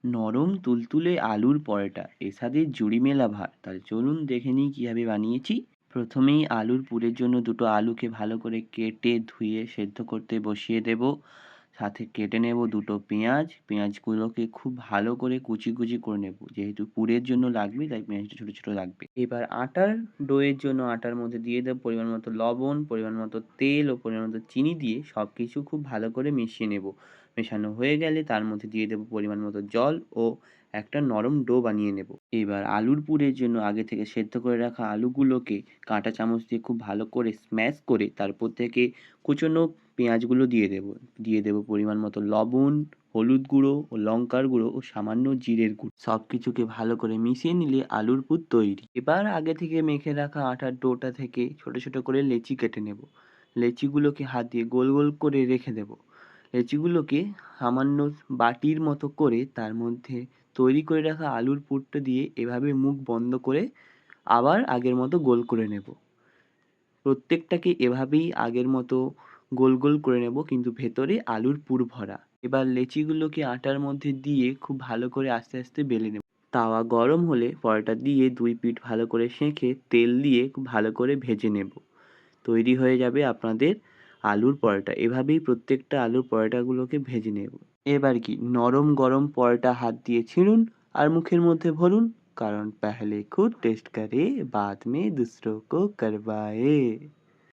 নরম তুলতুলে আলুর পরোটা এ স্বাদের জুড়ি মেলা ভার। তাহলে চলুন দেখে নিই কীভাবে বানিয়েছি। প্রথমেই আলুর পুরের জন্য দুটো আলুকে ভালো করে কেটে ধুয়ে সেদ্ধ করতে বসিয়ে দেব। সাথে কেটে নেব দুটো পেঁয়াজ। পেঁয়াজগুলোকে খুব ভালো করে কুচি কুচি করে নেব, যেহেতু পুরের জন্য লাগবে তাই পেঁয়াজটা ছোটো ছোটো লাগবে। এবার আটার ডোয়ের জন্য আটার মধ্যে দিয়ে দেবো পরিমাণ মতো লবণ, পরিমাণ মতো তেল ও পরিমাণ মতো চিনি দিয়ে সব কিছু খুব ভালো করে মিশিয়ে নেব। মেশানো হয়ে গেলে তার মধ্যে দিয়ে দেবো পরিমাণ মতো জল ও একটা নরম ডো বানিয়ে নেব। এবার আলুর পুরের জন্য আগে থেকে সেদ্ধ করে রাখা আলুগুলোকে কাঁটা চামচ দিয়ে খুব ভালো করে স্ম্যাশ করে তারপর থেকে কুচনো পেঁয়াজগুলো দিয়ে দেবো। দিয়ে দেবো পরিমাণ মতো লবণ, হলুদ গুঁড়ো ও লঙ্কার গুঁড়ো ও সামান্য জিরের গুঁড়ো। সব কিছুকে ভালো করে মিশিয়ে নিলে আলুর পুর তৈরি। এবার আগে থেকে মেখে রাখা আটার ডোটা থেকে ছোট ছোট করে লেচি কেটে নেব। লেচিগুলোকে হাত দিয়ে গোল গোল করে রেখে দেব। লেচিগুলোকে সামান্য বাটির মতো করে তার মধ্যে তৈরি করে রাখা আলুর পুরটা দিয়ে এভাবে মুখ বন্ধ করে আবার আগের মতো গোল করে নেব। প্রত্যেকটাকে এভাবেই আগের মতো গোল গোল করে নেব, কিন্তু ভেতরে আলুর পুর ভরা। এবার লেচিগুলোকে আটার মধ্যে দিয়ে খুব ভালো করে আস্তে আস্তে বেলে নেব। তাওয়া গরম হলে পরোটা দিয়ে দুই পিঠ ভালো করে সেঁকে তেল দিয়ে খুব ভালো করে ভেজে নেব। তৈরি হয়ে যাবে আপনাদের আলুর পরোটা। এভাবেই প্রত্যেকটা আলুর পরোটাগুলোকে ভেজে নেব। এবার কি নরম গরম পরোটা হাত দিয়ে ছিঁড়ুন আর মুখের মধ্যে ভরুন, কারণ পহলে খুদ টেস্ট করে বাদ মে দুসরো কো করবায়ে।